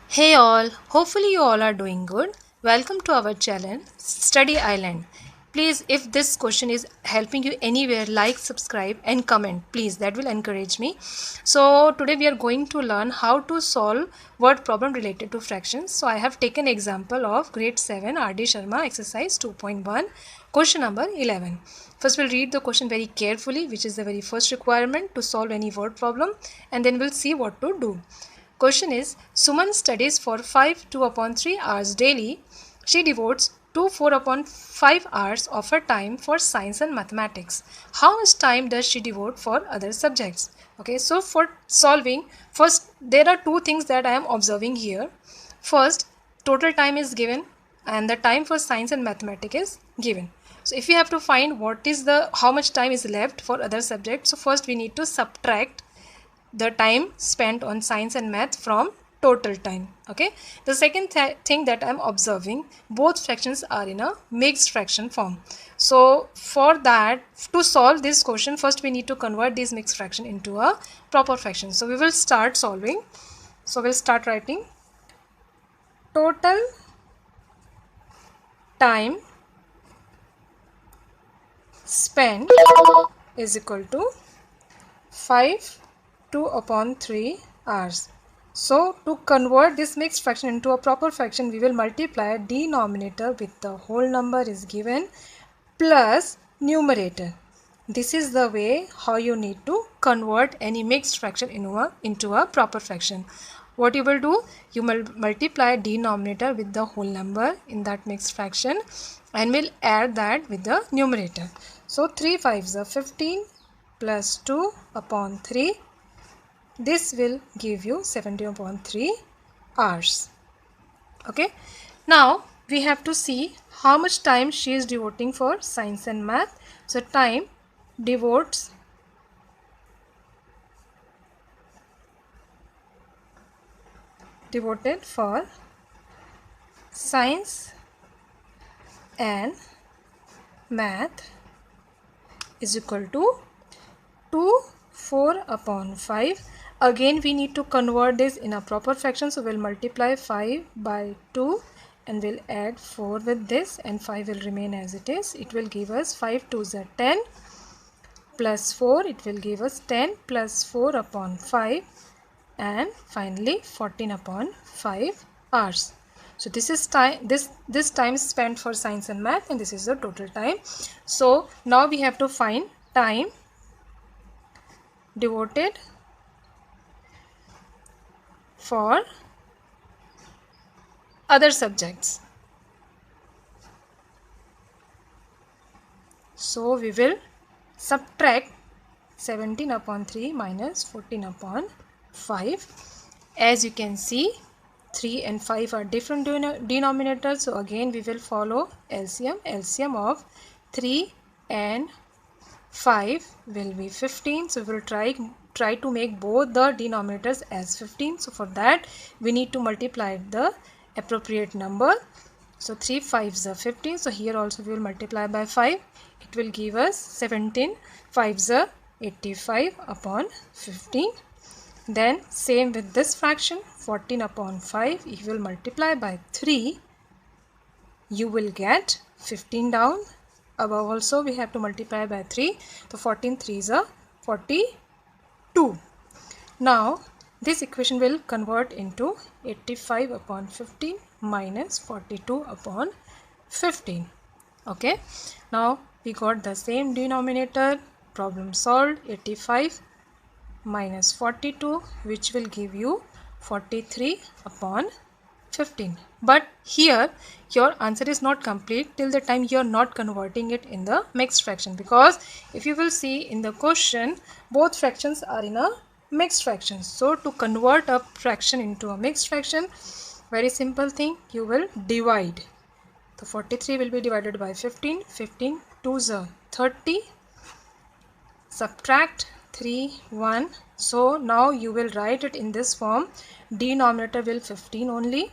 Hey all, hopefully you all are doing good. Welcome to our channel Study Island. Please, if this question is helping you anywhere, like, subscribe and comment. Please, that will encourage me. So today we are going to learn how to solve word problem related to fractions. So I have taken example of grade 7 RD Sharma exercise 2.1 question number 11. First we'll read the question very carefully, which is the very first requirement to solve any word problem, and then we'll see what to do. Question is, Suman studies for 5 2 upon 3 hours daily. She devotes 2 4 upon 5 hours of her time for science and mathematics. How much time does she devote for other subjects? Okay, so for solving, first there are two things that I am observing here. First, total time is given and the time for science and mathematics is given. So if we have to find how much time is left for other subjects, so first we need to subtract the time spent on science and math from total time. Okay, the second thing that I'm observing, both fractions are in a mixed fraction form. So for that, to solve this question, first we need to convert this mixed fraction into a proper fraction. So we will start solving. So we'll start writing total time spent is equal to 5 2 upon 3 hours. So to convert this mixed fraction into a proper fraction, we will multiply denominator with the whole number is given plus numerator. This is the way how you need to convert any mixed fraction into a proper fraction. What you will do, you will multiply denominator with the whole number in that mixed fraction and will add that with the numerator. So 3 5s are 15 plus 2 upon 3. This will give you 17 upon 3 hours. Okay. Now we have to see how much time she is devoting for science and math. So time devoted for science and math is equal to 2 4 upon 5. Again we need to convert this in a proper fraction, so we'll multiply 5 by 2 and we'll add 4 with this, and 5 will remain as it is. It will give us 5 2s are 10 plus 4, it will give us 10 plus 4 upon 5 and finally 14 upon 5 hours. So this is time, this time is spent for science and math, and this is the total time. So now we have to find time devoted for other subjects. So we will subtract 17 upon 3 minus 14 upon 5. As you can see, 3 and 5 are different denominators. So again we will follow LCM. LCM of 3 and 5 will be 15. So we will try to make both the denominators as 15. So for that we need to multiply the appropriate number. So 3 5s are 15. So here also we will multiply by 5. It will give us 17 5s are 85 upon 15. Then same with this fraction, 14 upon 5. If you will multiply by 3, you will get 15 down. Above also we have to multiply by 3. So 14 3s are 42. Now this equation will convert into 85 upon 15 minus 42 upon 15. Okay. Now we got the same denominator. Problem solved. 85 minus 42, which will give you 43 upon 15. But here your answer is not complete till the time you are not converting it in the mixed fraction, because if you will see in the question, both fractions are in a mixed fraction. So to convert a fraction into a mixed fraction, very simple thing, you will divide. So 43 will be divided by 15. 15 2s are 30. Subtract 3 1. So now you will write it in this form. Denominator will 15 only.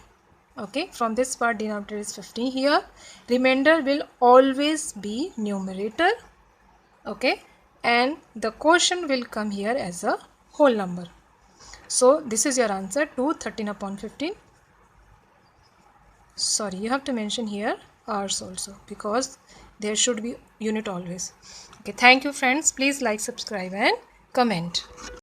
Okay, from this part denominator is 15 here. Remainder will always be numerator. Okay, and the quotient will come here as a whole number. So this is your answer to 13 upon 15. sorry, you have to mention here hours also, because there should be unit always. Okay, thank you friends. Please like, subscribe and comment.